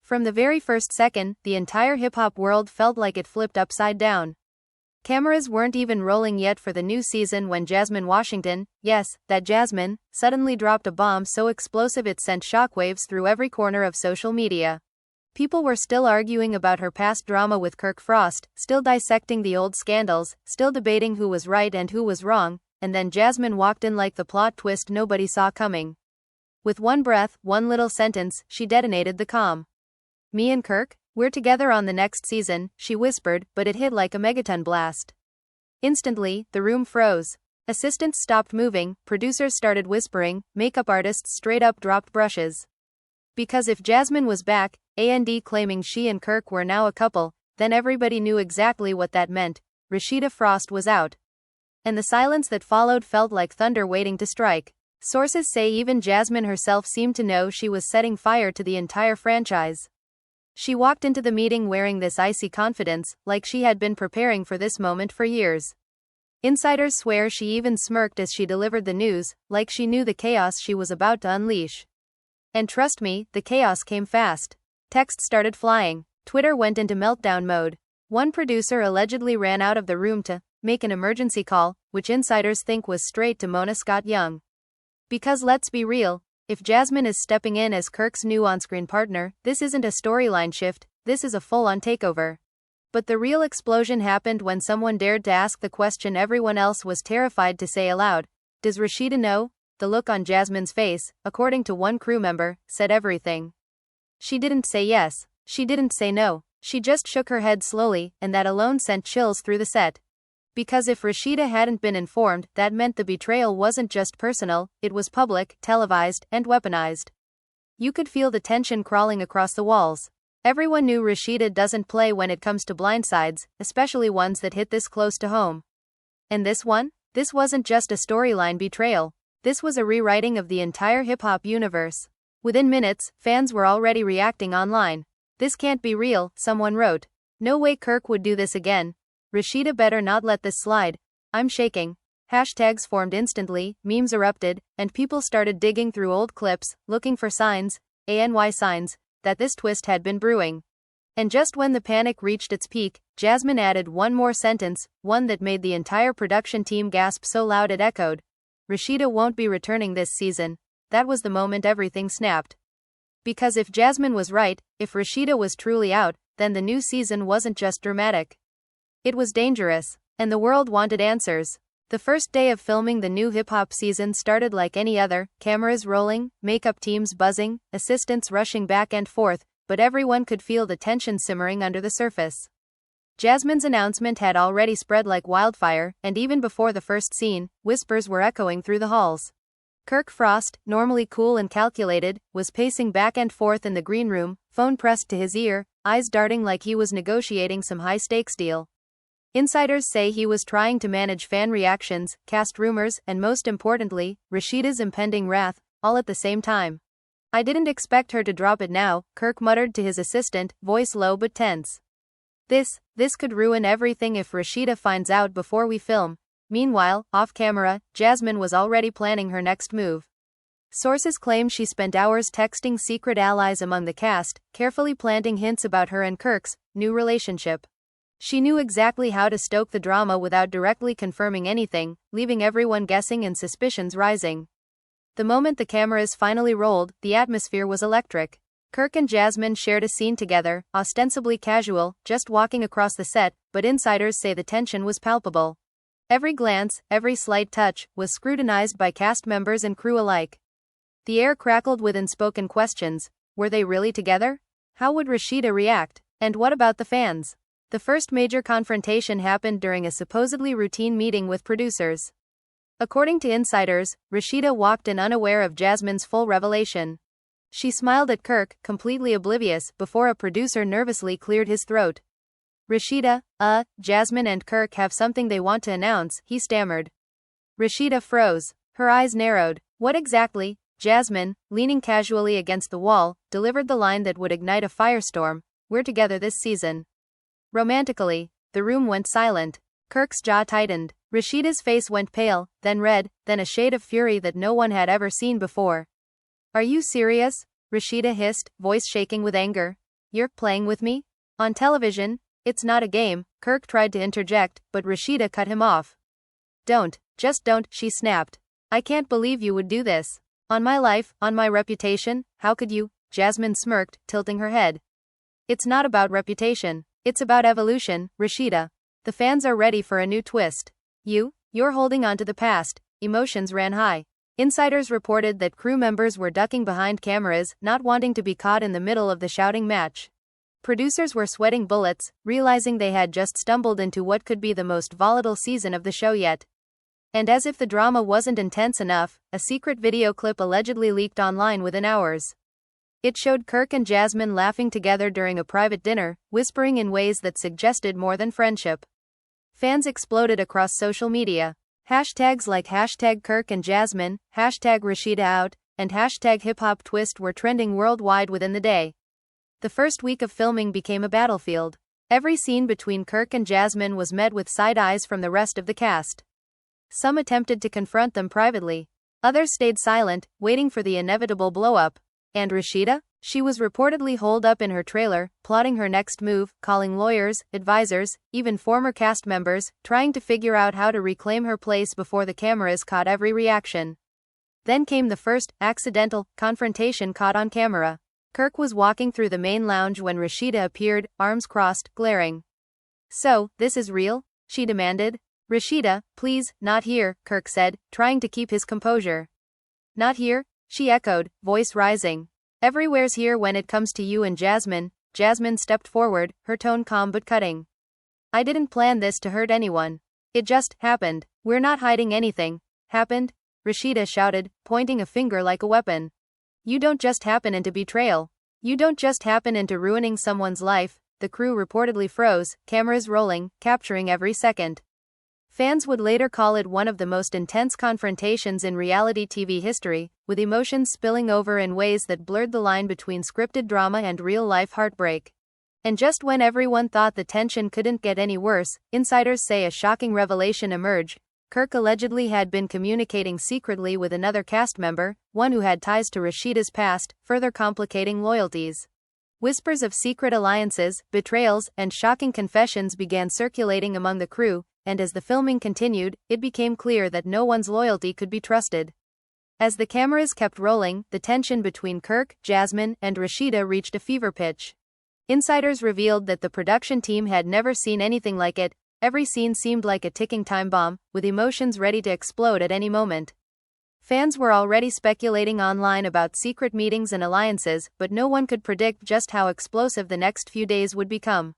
From the very first second, the entire hip-hop world felt like it flipped upside down. Cameras weren't even rolling yet for the new season when Jasmine Washington, yes, that Jasmine, suddenly dropped a bomb so explosive it sent shockwaves through every corner of social media. People were still arguing about her past drama with Kirk Frost, still dissecting the old scandals, still debating who was right and who was wrong, and then Jasmine walked in like the plot twist nobody saw coming. With one breath, one little sentence, she detonated the calm. "Me and Kirk, we're together on the next season," she whispered, but it hit like a megaton blast. Instantly, the room froze. Assistants stopped moving, producers started whispering, makeup artists straight up dropped brushes. Because if Jasmine was back, and claiming she and Kirk were now a couple, then everybody knew exactly what that meant. Rasheeda Frost was out. And the silence that followed felt like thunder waiting to strike. Sources say even Jasmine herself seemed to know she was setting fire to the entire franchise. She walked into the meeting wearing this icy confidence, like she had been preparing for this moment for years. Insiders swear she even smirked as she delivered the news, like she knew the chaos she was about to unleash. And trust me, the chaos came fast. Texts started flying. Twitter went into meltdown mode. One producer allegedly ran out of the room to make an emergency call, which insiders think was straight to Mona Scott Young. Because let's be real, if Jasmine is stepping in as Kirk's new on-screen partner, this isn't a storyline shift, this is a full-on takeover. But the real explosion happened when someone dared to ask the question everyone else was terrified to say aloud. Does Rasheeda know? The look on Jasmine's face, according to one crew member, said everything. She didn't say yes. She didn't say no. She just shook her head slowly, and that alone sent chills through the set. Because if Rasheeda hadn't been informed, that meant the betrayal wasn't just personal, it was public, televised, and weaponized. You could feel the tension crawling across the walls. Everyone knew Rasheeda doesn't play when it comes to blindsides, especially ones that hit this close to home. And this one? This wasn't just a storyline betrayal. This was a rewriting of the entire hip-hop universe. Within minutes, fans were already reacting online. "This can't be real," someone wrote. "No way Kirk would do this again. Rasheeda better not let this slide. I'm shaking." Hashtags formed instantly, memes erupted, and people started digging through old clips, looking for signs, signs, that this twist had been brewing. And just when the panic reached its peak, Jasmine added one more sentence, one that made the entire production team gasp so loud it echoed. "Rasheeda won't be returning this season." That was the moment everything snapped. Because if Jasmine was right, if Rasheeda was truly out, then the new season wasn't just dramatic. It was dangerous. And the world wanted answers. The first day of filming the new hip-hop season started like any other, cameras rolling, makeup teams buzzing, assistants rushing back and forth, but everyone could feel the tension simmering under the surface. Jasmine's announcement had already spread like wildfire, and even before the first scene, whispers were echoing through the halls. Kirk Frost, normally cool and calculated, was pacing back and forth in the green room, phone pressed to his ear, eyes darting like he was negotiating some high-stakes deal. Insiders say he was trying to manage fan reactions, cast rumors, and most importantly, Rasheeda's impending wrath, all at the same time. "I didn't expect her to drop it now," Kirk muttered to his assistant, voice low but tense. This could ruin everything if Rasheeda finds out before we film." Meanwhile, off-camera, Jasmine was already planning her next move. Sources claim she spent hours texting secret allies among the cast, carefully planting hints about her and Kirk's new relationship. She knew exactly how to stoke the drama without directly confirming anything, leaving everyone guessing and suspicions rising. The moment the cameras finally rolled, the atmosphere was electric. Kirk and Jasmine shared a scene together, ostensibly casual, just walking across the set, but insiders say the tension was palpable. Every glance, every slight touch, was scrutinized by cast members and crew alike. The air crackled with unspoken questions. Were they really together? How would Rasheeda react? And what about the fans? The first major confrontation happened during a supposedly routine meeting with producers. According to insiders, Rasheeda walked in unaware of Jasmine's full revelation. She smiled at Kirk, completely oblivious, before a producer nervously cleared his throat. "Rasheeda, Jasmine and Kirk have something they want to announce," he stammered. Rasheeda froze. Her eyes narrowed. "What exactly?" Jasmine, leaning casually against the wall, delivered the line that would ignite a firestorm. "We're together this season." Romantically, the room went silent. Kirk's jaw tightened. Rasheeda's face went pale, then red, then a shade of fury that no one had ever seen before. "Are you serious?" Rasheeda hissed, voice shaking with anger. You're playing with me? On television? It's not a game, Kirk tried to interject, but Rasheeda cut him off. Don't, just don't, she snapped. I can't believe you would do this. On my life, on my reputation, how could you? Jasmine smirked, tilting her head. It's not about reputation. It's about evolution, Rasheeda. The fans are ready for a new twist. You're holding on to the past. Emotions ran high. Insiders reported that crew members were ducking behind cameras, not wanting to be caught in the middle of the shouting match. Producers were sweating bullets, realizing they had just stumbled into what could be the most volatile season of the show yet. And as if the drama wasn't intense enough, a secret video clip allegedly leaked online within hours. It showed Kirk and Jasmine laughing together during a private dinner, whispering in ways that suggested more than friendship. Fans exploded across social media. Hashtags like hashtag Kirk and Jasmine, hashtag Rasheeda out, and hashtag hip hop twist were trending worldwide within the day. The first week of filming became a battlefield. Every scene between Kirk and Jasmine was met with side eyes from the rest of the cast. Some attempted to confront them privately. Others stayed silent, waiting for the inevitable blow-up. And Rasheeda? She was reportedly holed up in her trailer, plotting her next move, calling lawyers, advisors, even former cast members, trying to figure out how to reclaim her place before the cameras caught every reaction. Then came the first, accidental, confrontation caught on camera. Kirk was walking through the main lounge when Rasheeda appeared, arms crossed, glaring. So, this is real? She demanded. Rasheeda, please, not here, Kirk said, trying to keep his composure. Not here? She echoed, voice rising. Everywhere's here when it comes to you and Jasmine. Jasmine stepped forward, her tone calm but cutting. I didn't plan this to hurt anyone. It just happened. We're not hiding anything. Happened? Rasheeda shouted, pointing a finger like a weapon. You don't just happen into betrayal. You don't just happen into ruining someone's life. The crew reportedly froze, cameras rolling, capturing every second. Fans would later call it one of the most intense confrontations in reality TV history, with emotions spilling over in ways that blurred the line between scripted drama and real-life heartbreak. And just when everyone thought the tension couldn't get any worse, insiders say a shocking revelation emerged. Kirk allegedly had been communicating secretly with another cast member, one who had ties to Rasheeda's past, further complicating loyalties. Whispers of secret alliances, betrayals, and shocking confessions began circulating among the crew, and as the filming continued, it became clear that no one's loyalty could be trusted. As the cameras kept rolling, the tension between Kirk, Jasmine, and Rasheeda reached a fever pitch. Insiders revealed that the production team had never seen anything like it. Every scene seemed like a ticking time bomb, with emotions ready to explode at any moment. Fans were already speculating online about secret meetings and alliances, but no one could predict just how explosive the next few days would become.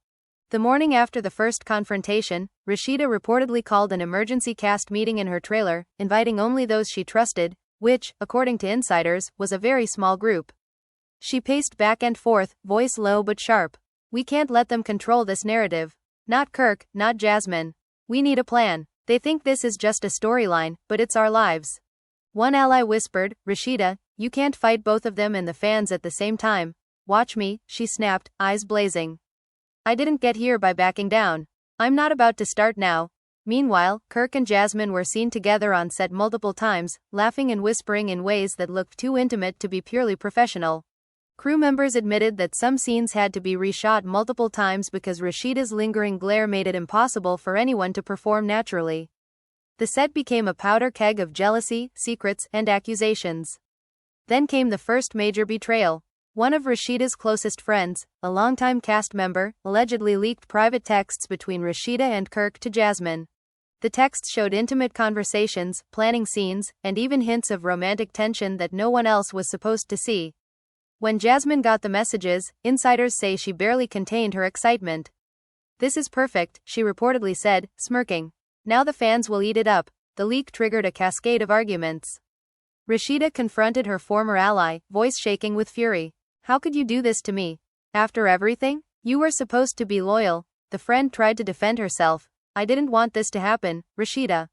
The morning after the first confrontation, Rasheeda reportedly called an emergency cast meeting in her trailer, inviting only those she trusted, which, according to insiders, was a very small group. She paced back and forth, voice low but sharp. We can't let them control this narrative. Not Kirk, not Jasmine. We need a plan. They think this is just a storyline, but it's our lives. One ally whispered, Rasheeda, you can't fight both of them and the fans at the same time. Watch me, she snapped, eyes blazing. I didn't get here by backing down. I'm not about to start now. Meanwhile, Kirk and Jasmine were seen together on set multiple times, laughing and whispering in ways that looked too intimate to be purely professional. Crew members admitted that some scenes had to be reshot multiple times because Rasheeda's lingering glare made it impossible for anyone to perform naturally. The set became a powder keg of jealousy, secrets, and accusations. Then came the first major betrayal. One of Rasheeda's closest friends, a longtime cast member, allegedly leaked private texts between Rasheeda and Kirk to Jasmine. The texts showed intimate conversations, planning scenes, and even hints of romantic tension that no one else was supposed to see. When Jasmine got the messages, insiders say she barely contained her excitement. This is perfect, she reportedly said, smirking. Now the fans will eat it up. The leak triggered a cascade of arguments. Rasheeda confronted her former ally, voice shaking with fury. How could you do this to me? After everything? You were supposed to be loyal. The friend tried to defend herself. I didn't want this to happen, Rasheeda.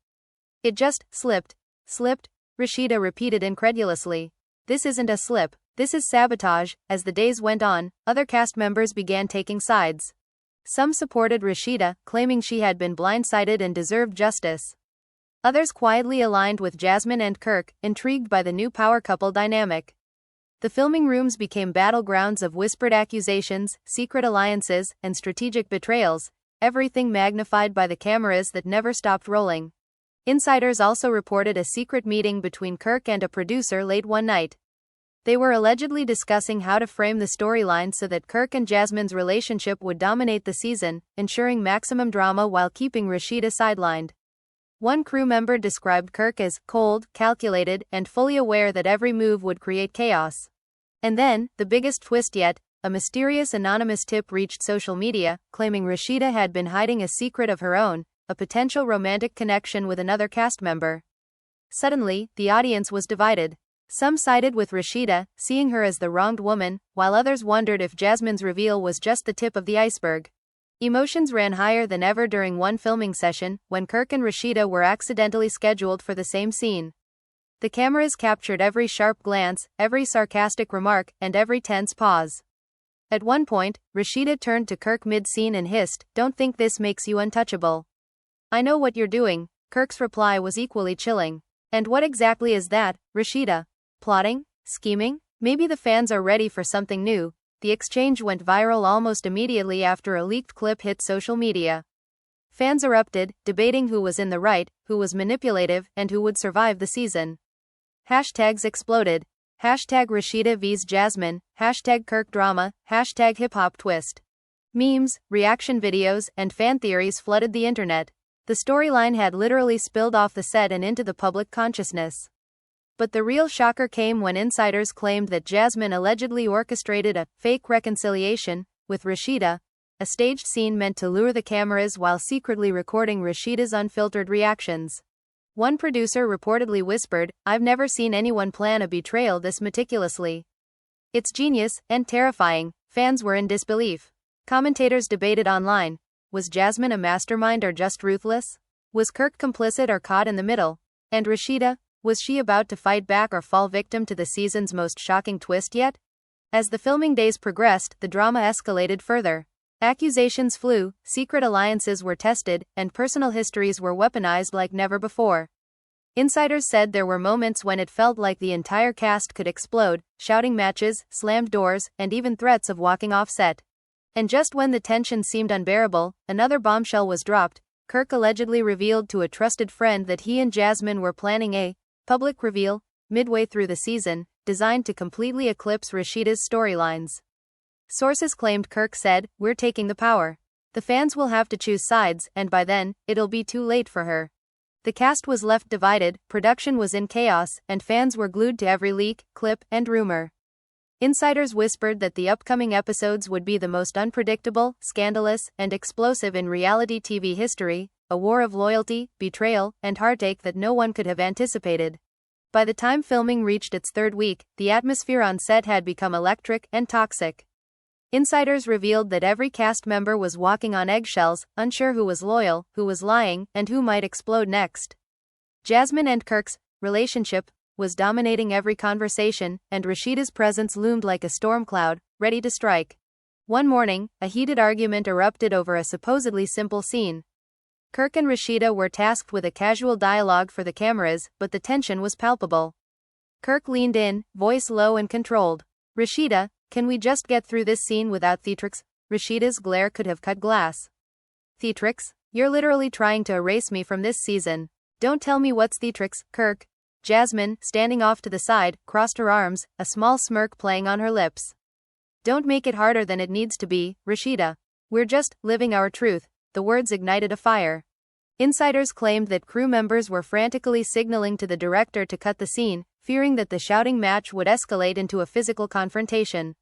It just slipped. Slipped? Rasheeda repeated incredulously. This isn't a slip. This is sabotage. As the days went on, other cast members began taking sides. Some supported Rasheeda, claiming she had been blindsided and deserved justice. Others quietly aligned with Jasmine and Kirk, intrigued by the new power couple dynamic. The filming rooms became battlegrounds of whispered accusations, secret alliances, and strategic betrayals, everything magnified by the cameras that never stopped rolling. Insiders also reported a secret meeting between Kirk and a producer late one night. They were allegedly discussing how to frame the storyline so that Kirk and Jasmine's relationship would dominate the season, ensuring maximum drama while keeping Rasheeda sidelined. One crew member described Kirk as cold, calculated, and fully aware that every move would create chaos. And then, the biggest twist yet, a mysterious anonymous tip reached social media, claiming Rasheeda had been hiding a secret of her own, a potential romantic connection with another cast member. Suddenly, the audience was divided. Some sided with Rasheeda, seeing her as the wronged woman, while others wondered if Jasmine's reveal was just the tip of the iceberg. Emotions ran higher than ever during one filming session, when Kirk and Rasheeda were accidentally scheduled for the same scene. The cameras captured every sharp glance, every sarcastic remark, and every tense pause. At one point, Rasheeda turned to Kirk mid-scene and hissed, "Don't think this makes you untouchable." "I know what you're doing." Kirk's reply was equally chilling. "And what exactly is that, Rasheeda? Plotting? Scheming? Maybe the fans are ready for something new." The exchange went viral almost immediately after a leaked clip hit social media. Fans erupted, debating who was in the right, who was manipulative, and who would survive the season. Hashtags exploded. Hashtag Rasheeda vs Jasmine, hashtag Kirk drama, hashtag hip hop twist. Memes, reaction videos, and fan theories flooded the internet. The storyline had literally spilled off the set and into the public consciousness. But the real shocker came when insiders claimed that Jasmine allegedly orchestrated a fake reconciliation with Rasheeda, a staged scene meant to lure the cameras while secretly recording Rasheeda's unfiltered reactions. One producer reportedly whispered, "I've never seen anyone plan a betrayal this meticulously. It's genius and terrifying." Fans were in disbelief. Commentators debated online. Was Jasmine a mastermind or just ruthless? Was Kirk complicit or caught in the middle? And Rasheeda? Was she about to fight back or fall victim to the season's most shocking twist yet? As the filming days progressed, the drama escalated further. Accusations flew, secret alliances were tested, and personal histories were weaponized like never before. Insiders said there were moments when it felt like the entire cast could explode, shouting matches, slammed doors, and even threats of walking off set. And just when the tension seemed unbearable, another bombshell was dropped. Kirk allegedly revealed to a trusted friend that he and Jasmine were planning a public reveal midway through the season, designed to completely eclipse Rasheeda's storylines. Sources claimed Kirk said, "We're taking the power. The fans will have to choose sides, and by then, it'll be too late for her." The cast was left divided, production was in chaos, and fans were glued to every leak, clip, and rumor. Insiders whispered that the upcoming episodes would be the most unpredictable, scandalous, and explosive in reality TV history, a war of loyalty, betrayal, and heartache that no one could have anticipated. By the time filming reached its third week, the atmosphere on set had become electric and toxic. Insiders revealed that every cast member was walking on eggshells, unsure who was loyal, who was lying, and who might explode next. Jasmine and Kirk's relationship was dominating every conversation, and Rasheeda's presence loomed like a storm cloud, ready to strike. One morning, a heated argument erupted over a supposedly simple scene. Kirk and Rasheeda were tasked with a casual dialogue for the cameras, but the tension was palpable. Kirk leaned in, voice low and controlled. "Rasheeda, can we just get through this scene without theatrics?" Rasheeda's glare could have cut glass. "Theatrics? You're literally trying to erase me from this season. Don't tell me what's theatrics, Kirk." Jasmine, standing off to the side, crossed her arms, a small smirk playing on her lips. "Don't make it harder than it needs to be, Rasheeda. We're just living our truth." The words ignited a fire. Insiders claimed that crew members were frantically signaling to the director to cut the scene, fearing that the shouting match would escalate into a physical confrontation.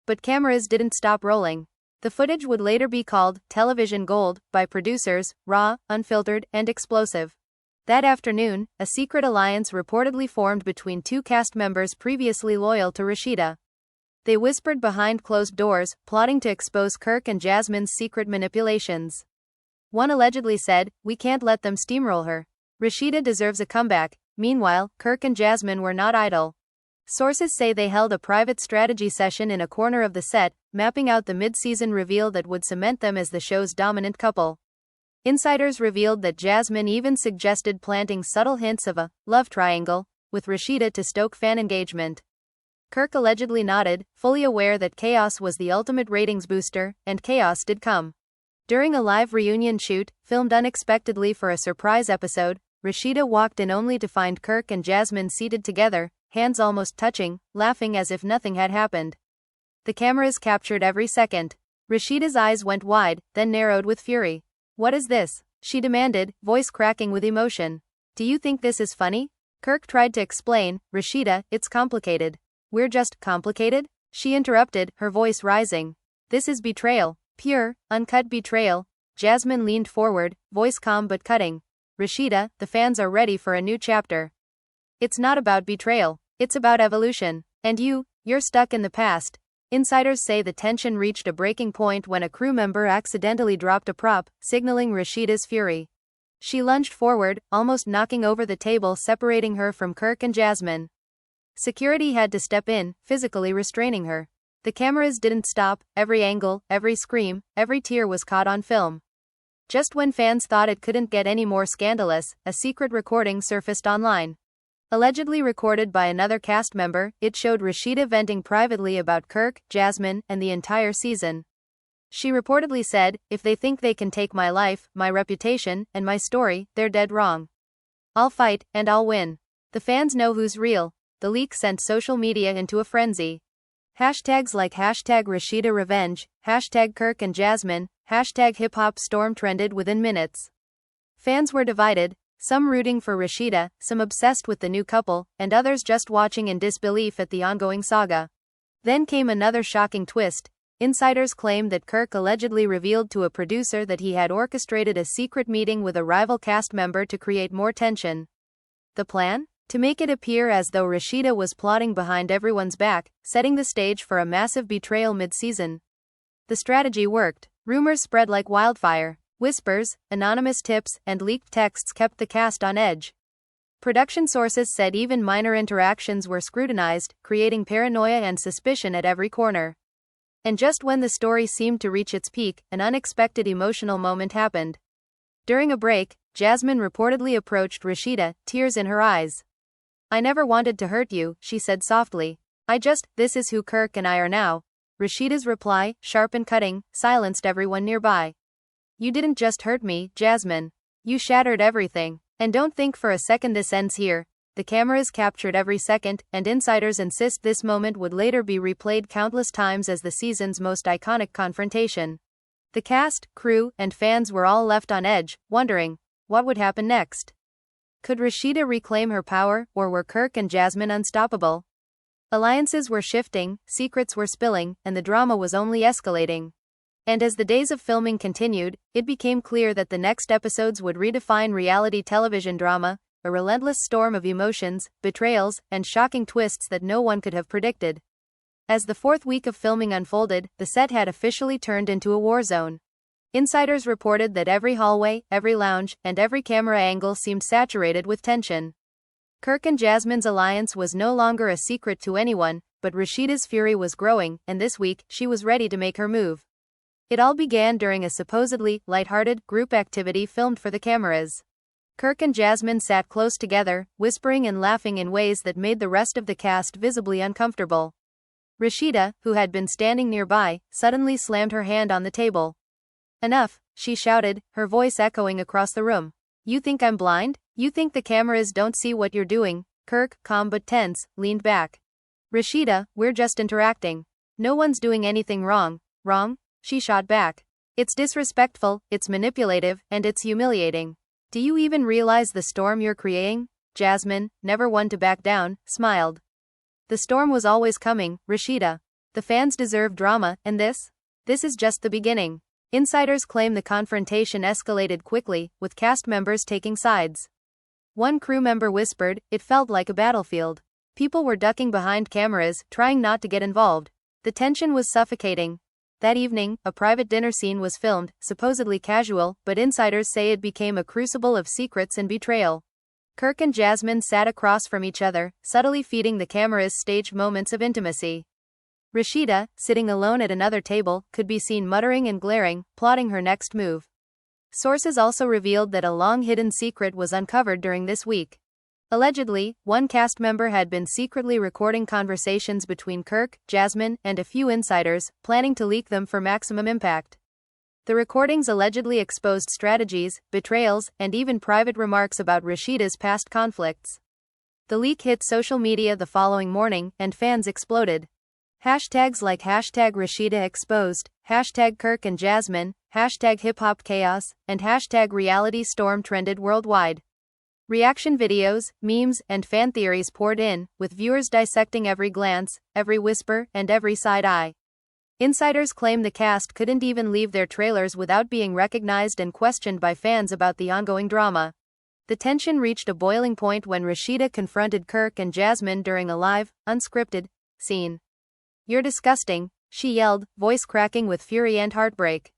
But cameras didn't stop rolling. The footage would later be called television gold by producers, raw, unfiltered, and explosive. That afternoon, a secret alliance reportedly formed between two cast members previously loyal to Rasheeda. They whispered behind closed doors, plotting to expose Kirk and Jasmine's secret manipulations. One allegedly said, "We can't let them steamroll her. Rasheeda deserves a comeback." Meanwhile, Kirk and Jasmine were not idle. Sources say they held a private strategy session in a corner of the set, mapping out the mid-season reveal that would cement them as the show's dominant couple. Insiders revealed that Jasmine even suggested planting subtle hints of a love triangle with Rasheeda to stoke fan engagement. Kirk allegedly nodded, fully aware that chaos was the ultimate ratings booster, and chaos did come. During a live reunion shoot, filmed unexpectedly for a surprise episode, Rasheeda walked in only to find Kirk and Jasmine seated together, hands almost touching, laughing as if nothing had happened. The cameras captured every second. Rasheeda's eyes went wide, then narrowed with fury. "What is this?" she demanded, voice cracking with emotion. "Do you think this is funny?" Kirk tried to explain. "Rasheeda, it's complicated." "We're just complicated?" she interrupted, her voice rising. "This is betrayal. Pure, uncut betrayal." Jasmine leaned forward, voice calm but cutting. "Rasheeda, the fans are ready for a new chapter. It's not about betrayal. It's about evolution. And you're stuck in the past." Insiders say the tension reached a breaking point when a crew member accidentally dropped a prop, signaling Rasheeda's fury. She lunged forward, almost knocking over the table separating her from Kirk and Jasmine. Security had to step in, physically restraining her. The cameras didn't stop, every angle, every scream, every tear was caught on film. Just when fans thought it couldn't get any more scandalous, a secret recording surfaced online. Allegedly recorded by another cast member, it showed Rasheeda venting privately about Kirk, Jasmine, and the entire season. She reportedly said, "If they think they can take my life, my reputation, and my story, they're dead wrong. I'll fight, and I'll win. The fans know who's real." The leak sent social media into a frenzy. Hashtags like hashtag Rasheeda Revenge, hashtag Kirk and Jasmine, hashtag Hip Hop Storm trended within minutes. Fans were divided, some rooting for Rasheeda, some obsessed with the new couple, and others just watching in disbelief at the ongoing saga. Then came another shocking twist. Insiders claimed that Kirk allegedly revealed to a producer that he had orchestrated a secret meeting with a rival cast member to create more tension. The plan? To make it appear as though Rasheeda was plotting behind everyone's back, setting the stage for a massive betrayal mid-season. The strategy worked. Rumors spread like wildfire. Whispers, anonymous tips, and leaked texts kept the cast on edge. Production sources said even minor interactions were scrutinized, creating paranoia and suspicion at every corner. And just when the story seemed to reach its peak, an unexpected emotional moment happened. During a break, Jasmine reportedly approached Rasheeda, tears in her eyes. "I never wanted to hurt you," she said softly. This is who Kirk and I are now." Rasheeda's reply, sharp and cutting, silenced everyone nearby. "You didn't just hurt me, Jasmine. You shattered everything. And don't think for a second this ends here." The cameras captured every second, and insiders insist this moment would later be replayed countless times as the season's most iconic confrontation. The cast, crew, and fans were all left on edge, wondering, what would happen next? Could Rasheeda reclaim her power, or were Kirk and Jasmine unstoppable? Alliances were shifting, secrets were spilling, and the drama was only escalating. And as the days of filming continued, it became clear that the next episodes would redefine reality television drama, a relentless storm of emotions, betrayals, and shocking twists that no one could have predicted. As the fourth week of filming unfolded, the set had officially turned into a war zone. Insiders reported that every hallway, every lounge, and every camera angle seemed saturated with tension. Kirk and Jasmine's alliance was no longer a secret to anyone, but Rasheeda's fury was growing, and this week, she was ready to make her move. It all began during a supposedly lighthearted group activity filmed for the cameras. Kirk and Jasmine sat close together, whispering and laughing in ways that made the rest of the cast visibly uncomfortable. Rasheeda, who had been standing nearby, suddenly slammed her hand on the table. "Enough," she shouted, her voice echoing across the room. "You think I'm blind? You think the cameras don't see what you're doing?" Kirk, calm but tense, leaned back. "Rasheeda, we're just interacting. No one's doing anything wrong." "Wrong?" she shot back. "It's disrespectful, it's manipulative, and it's humiliating. Do you even realize the storm you're creating?" Jasmine, never one to back down, smiled. "The storm was always coming, Rasheeda. The fans deserve drama, and this is just the beginning." Insiders claim the confrontation escalated quickly, with cast members taking sides. One crew member whispered, "It felt like a battlefield. People were ducking behind cameras, trying not to get involved. The tension was suffocating." That evening, a private dinner scene was filmed, supposedly casual, but insiders say it became a crucible of secrets and betrayal. Kirk and Jasmine sat across from each other, subtly feeding the cameras staged moments of intimacy. Rasheeda, sitting alone at another table, could be seen muttering and glaring, plotting her next move. Sources also revealed that a long-hidden secret was uncovered during this week. Allegedly, one cast member had been secretly recording conversations between Kirk, Jasmine, and a few insiders, planning to leak them for maximum impact. The recordings allegedly exposed strategies, betrayals, and even private remarks about Rasheeda's past conflicts. The leak hit social media the following morning, and fans exploded. Hashtags like hashtag Rasheeda exposed, hashtag Kirk and Jasmine, hashtag hip hop chaos, and hashtag reality storm trended worldwide. Reaction videos, memes, and fan theories poured in, with viewers dissecting every glance, every whisper, and every side eye. Insiders claim the cast couldn't even leave their trailers without being recognized and questioned by fans about the ongoing drama. The tension reached a boiling point when Rasheeda confronted Kirk and Jasmine during a live, unscripted scene. "You're disgusting," she yelled, voice cracking with fury and heartbreak.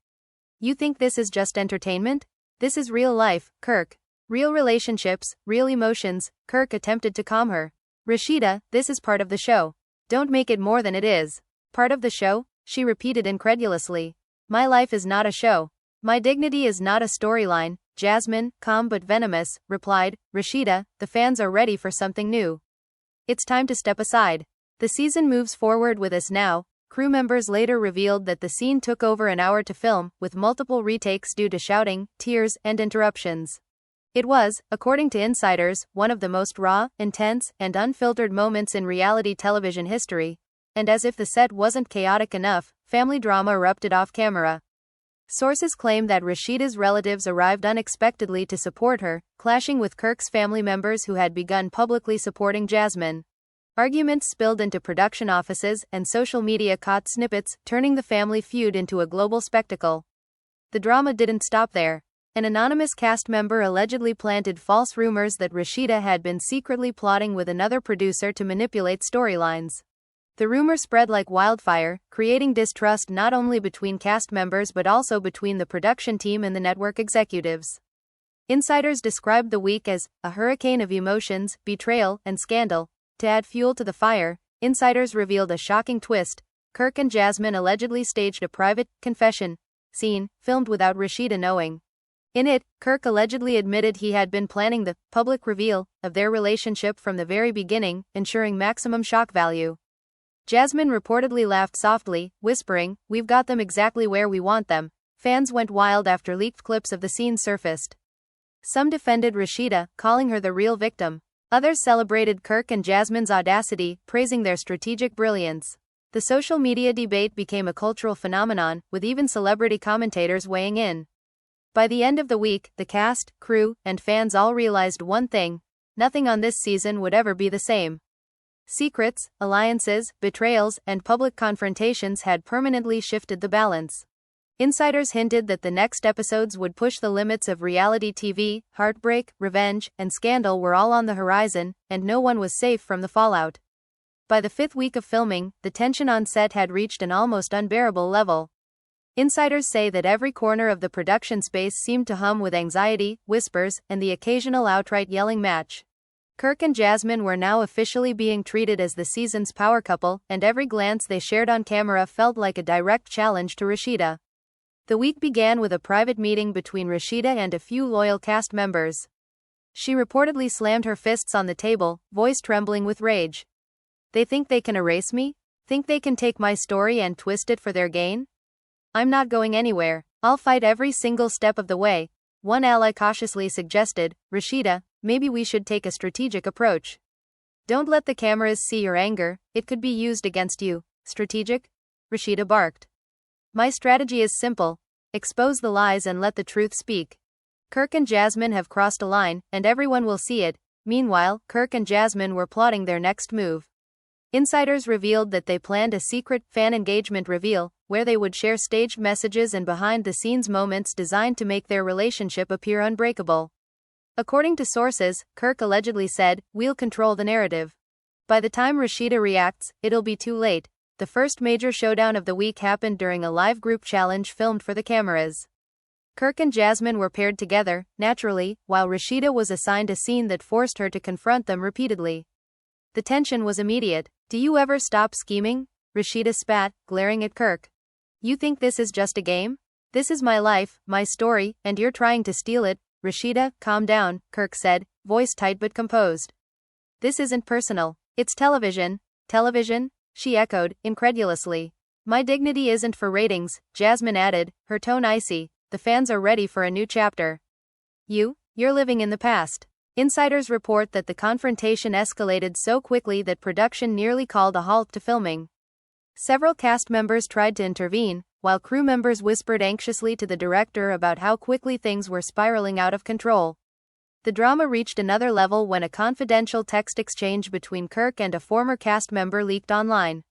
"You think this is just entertainment? This is real life, Kirk. Real relationships, real emotions." Kirk attempted to calm her. "Rasheeda, this is part of the show. Don't make it more than it is." "Part of the show?" she repeated incredulously. "My life is not a show. My dignity is not a storyline." Jasmine, calm but venomous, replied, "Rasheeda, the fans are ready for something new. It's time to step aside." The season moves forward with us now. Crew members later revealed that the scene took over an hour to film, with multiple retakes due to shouting, tears, and interruptions. It was, according to insiders, one of the most raw, intense, and unfiltered moments in reality television history. And as if the set wasn't chaotic enough, family drama erupted off camera. Sources claim that Rasheeda's relatives arrived unexpectedly to support her, clashing with Kirk's family members who had begun publicly supporting Jasmine. Arguments spilled into production offices, and social media caught snippets, turning the family feud into a global spectacle. The drama didn't stop there. An anonymous cast member allegedly planted false rumors that Rasheeda had been secretly plotting with another producer to manipulate storylines. The rumor spread like wildfire, creating distrust not only between cast members but also between the production team and the network executives. Insiders described the week as a hurricane of emotions, betrayal, and scandal. To add fuel to the fire, insiders revealed a shocking twist. Kirk and Jasmine allegedly staged a private confession scene, filmed without Rasheeda knowing. In it, Kirk allegedly admitted he had been planning the public reveal of their relationship from the very beginning, ensuring maximum shock value. Jasmine reportedly laughed softly, whispering, "We've got them exactly where we want them." Fans went wild after leaked clips of the scene surfaced. Some defended Rasheeda, calling her the real victim. Others celebrated Kirk and Jasmine's audacity, praising their strategic brilliance. The social media debate became a cultural phenomenon, with even celebrity commentators weighing in. By the end of the week, the cast, crew, and fans all realized one thing: nothing on this season would ever be the same. Secrets, alliances, betrayals, and public confrontations had permanently shifted the balance. Insiders hinted that the next episodes would push the limits of reality TV. Heartbreak, revenge, and scandal were all on the horizon, and no one was safe from the fallout. By the fifth week of filming, the tension on set had reached an almost unbearable level. Insiders say that every corner of the production space seemed to hum with anxiety, whispers, and the occasional outright yelling match. Kirk and Jasmine were now officially being treated as the season's power couple, and every glance they shared on camera felt like a direct challenge to Rasheeda. The week began with a private meeting between Rasheeda and a few loyal cast members. She reportedly slammed her fists on the table, voice trembling with rage. "They think they can erase me? Think they can take my story and twist it for their gain? I'm not going anywhere. I'll fight every single step of the way." One ally cautiously suggested, "Rasheeda, maybe we should take a strategic approach. Don't let the cameras see your anger, it could be used against you." "Strategic?" Rasheeda barked. "My strategy is simple. Expose the lies and let the truth speak. Kirk and Jasmine have crossed a line, and everyone will see it." Meanwhile, Kirk and Jasmine were plotting their next move. Insiders revealed that they planned a secret fan engagement reveal, where they would share staged messages and behind-the-scenes moments designed to make their relationship appear unbreakable. According to sources, Kirk allegedly said, "We'll control the narrative." By the time Rasheeda reacts, it'll be too late. The first major showdown of the week happened during a live group challenge filmed for the cameras. Kirk and Jasmine were paired together, naturally, while Rasheeda was assigned a scene that forced her to confront them repeatedly. The tension was immediate. "Do you ever stop scheming?" Rasheeda spat, glaring at Kirk. "You think this is just a game? This is my life, my story, and you're trying to steal it." "Rasheeda, calm down," Kirk said, voice tight but composed. This isn't personal. It's television. Television? She echoed, incredulously. My dignity isn't for ratings, Jasmine added, her tone icy. The fans are ready for a new chapter. You're living in the past. Insiders report that the confrontation escalated so quickly that production nearly called a halt to filming. Several cast members tried to intervene, while crew members whispered anxiously to the director about how quickly things were spiraling out of control. The drama reached another level when a confidential text exchange between Kirk and a former cast member leaked online.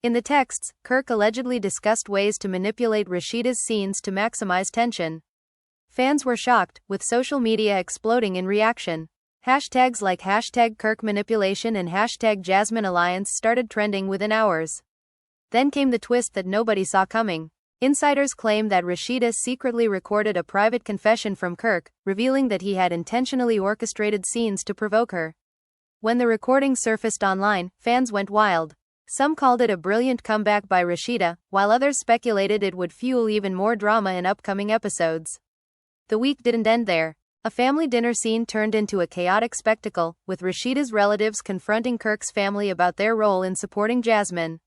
In the texts, Kirk allegedly discussed ways to manipulate Rasheeda's scenes to maximize tension. Fans were shocked, with social media exploding in reaction. Hashtags like #KirkManipulation and #JasmineAlliance started trending within hours. Then came the twist that nobody saw coming. Insiders claim that Rasheeda secretly recorded a private confession from Kirk, revealing that he had intentionally orchestrated scenes to provoke her. When the recording surfaced online, fans went wild. Some called it a brilliant comeback by Rasheeda, while others speculated it would fuel even more drama in upcoming episodes. The week didn't end there. A family dinner scene turned into a chaotic spectacle, with Rasheeda's relatives confronting Kirk's family about their role in supporting Jasmine.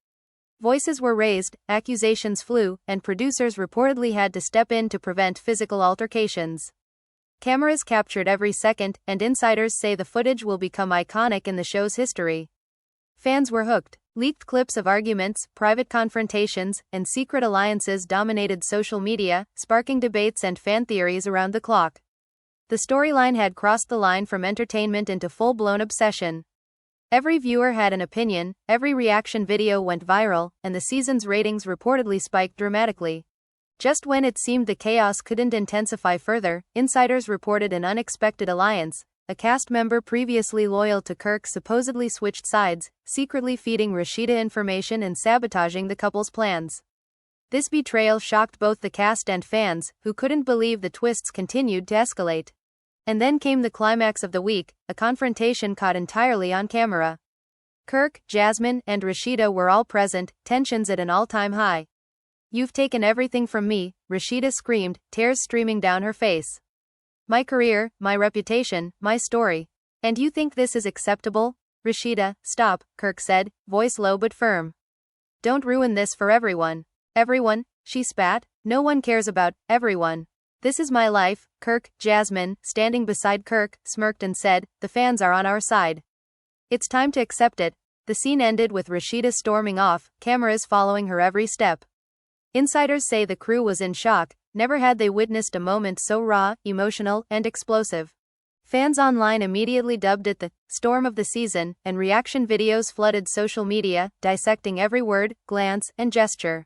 Voices were raised, accusations flew, and producers reportedly had to step in to prevent physical altercations. Cameras captured every second, and insiders say the footage will become iconic in the show's history. Fans were hooked. Leaked clips of arguments, private confrontations, and secret alliances dominated social media, sparking debates and fan theories around the clock. The storyline had crossed the line from entertainment into full-blown obsession. Every viewer had an opinion, every reaction video went viral, and the season's ratings reportedly spiked dramatically. Just when it seemed the chaos couldn't intensify further, insiders reported an unexpected alliance. A cast member previously loyal to Kirk supposedly switched sides, secretly feeding Rasheeda information and sabotaging the couple's plans. This betrayal shocked both the cast and fans, who couldn't believe the twists continued to escalate. And then came the climax of the week, a confrontation caught entirely on camera. Kirk, Jasmine, and Rasheeda were all present, tensions at an all-time high. "You've taken everything from me," Rasheeda screamed, tears streaming down her face. "My career, my reputation, my story. And you think this is acceptable?" "Rasheeda, stop," Kirk said, voice low but firm. "Don't ruin this for everyone." "Everyone?" she spat. "No one cares about everyone. This is my life." Jasmine, standing beside Kirk, smirked and said, "The fans are on our side. It's time to accept it." The scene ended with Rasheeda storming off, cameras following her every step. Insiders say the crew was in shock. Never had they witnessed a moment so raw, emotional, and explosive. Fans online immediately dubbed it the storm of the season, and reaction videos flooded social media, dissecting every word, glance, and gesture.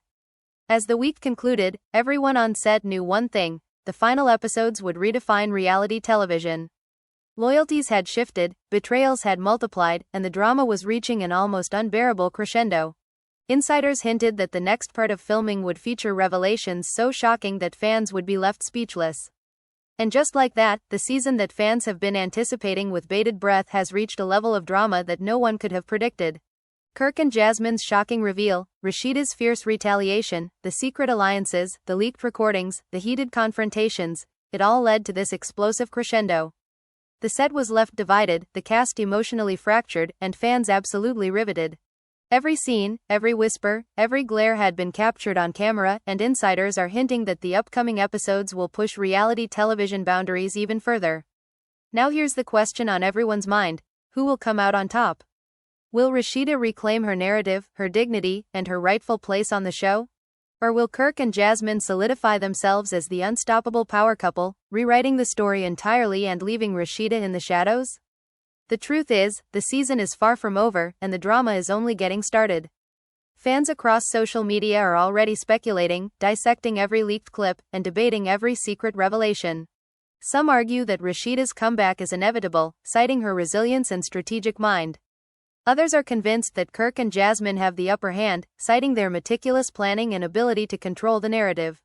As the week concluded, everyone on set knew one thing: the final episodes would redefine reality television. Loyalties had shifted, betrayals had multiplied, and the drama was reaching an almost unbearable crescendo. Insiders hinted that the next part of filming would feature revelations so shocking that fans would be left speechless. And just like that, the season that fans have been anticipating with bated breath has reached a level of drama that no one could have predicted. Kirk and Jasmine's shocking reveal, Rasheeda's fierce retaliation, the secret alliances, the leaked recordings, the heated confrontations, it all led to this explosive crescendo. The set was left divided, the cast emotionally fractured, and fans absolutely riveted. Every scene, every whisper, every glare had been captured on camera, and insiders are hinting that the upcoming episodes will push reality television boundaries even further. Now here's the question on everyone's mind: who will come out on top? Will Rasheeda reclaim her narrative, her dignity, and her rightful place on the show? Or will Kirk and Jasmine solidify themselves as the unstoppable power couple, rewriting the story entirely and leaving Rasheeda in the shadows? The truth is, the season is far from over, and the drama is only getting started. Fans across social media are already speculating, dissecting every leaked clip, and debating every secret revelation. Some argue that Rasheeda's comeback is inevitable, citing her resilience and strategic mind. Others are convinced that Kirk and Jasmine have the upper hand, citing their meticulous planning and ability to control the narrative.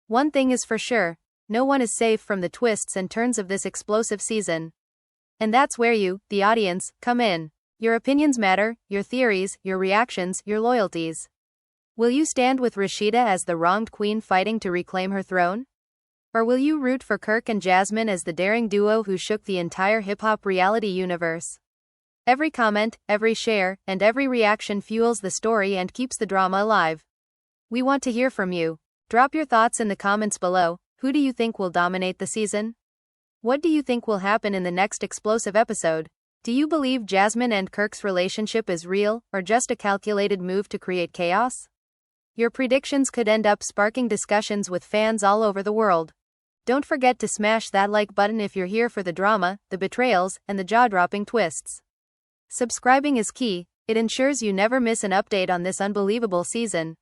One thing is for sure: no one is safe from the twists and turns of this explosive season. And that's where you, the audience, come in. Your opinions matter, your theories, your reactions, your loyalties. Will you stand with Rasheeda as the wronged queen fighting to reclaim her throne? Or will you root for Kirk and Jasmine as the daring duo who shook the entire hip-hop reality universe? Every comment, every share, and every reaction fuels the story and keeps the drama alive. We want to hear from you. Drop your thoughts in the comments below. Who do you think will dominate the season? What do you think will happen in the next explosive episode? Do you believe Jasmine and Kirk's relationship is real, or just a calculated move to create chaos? Your predictions could end up sparking discussions with fans all over the world. Don't forget to smash that like button if you're here for the drama, the betrayals, and the jaw-dropping twists. Subscribing is key. It ensures you never miss an update on this unbelievable season.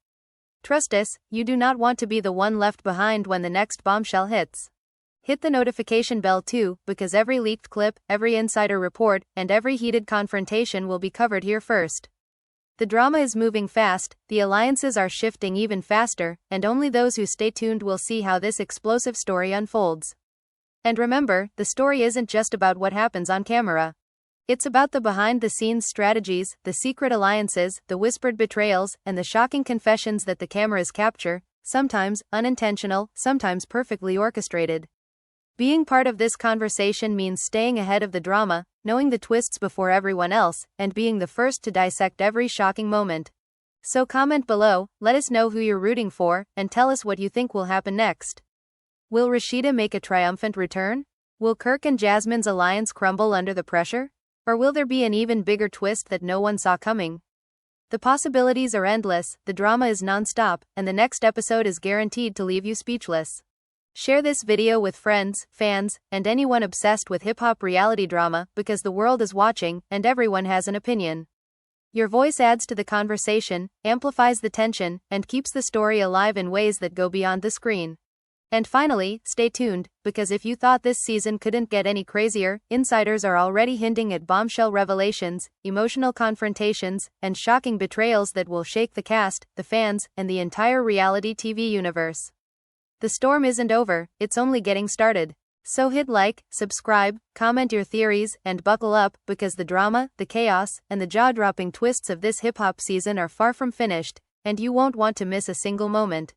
Trust us, you do not want to be the one left behind when the next bombshell hits. Hit the notification bell too, because every leaked clip, every insider report, and every heated confrontation will be covered here first. The drama is moving fast, the alliances are shifting even faster, and only those who stay tuned will see how this explosive story unfolds. And remember, the story isn't just about what happens on camera. It's about the behind-the-scenes strategies, the secret alliances, the whispered betrayals, and the shocking confessions that the cameras capture, sometimes unintentional, sometimes perfectly orchestrated. Being part of this conversation means staying ahead of the drama, knowing the twists before everyone else, and being the first to dissect every shocking moment. So comment below, let us know who you're rooting for, and tell us what you think will happen next. Will Rasheeda make a triumphant return? Will Kirk and Jasmine's alliance crumble under the pressure? Or will there be an even bigger twist that no one saw coming? The possibilities are endless, the drama is non-stop, and the next episode is guaranteed to leave you speechless. Share this video with friends, fans, and anyone obsessed with hip-hop reality drama, because the world is watching, and everyone has an opinion. Your voice adds to the conversation, amplifies the tension, and keeps the story alive in ways that go beyond the screen. And finally, stay tuned, because if you thought this season couldn't get any crazier, insiders are already hinting at bombshell revelations, emotional confrontations, and shocking betrayals that will shake the cast, the fans, and the entire reality TV universe. The storm isn't over, it's only getting started. So hit like, subscribe, comment your theories, and buckle up, because the drama, the chaos, and the jaw-dropping twists of this hip-hop season are far from finished, and you won't want to miss a single moment.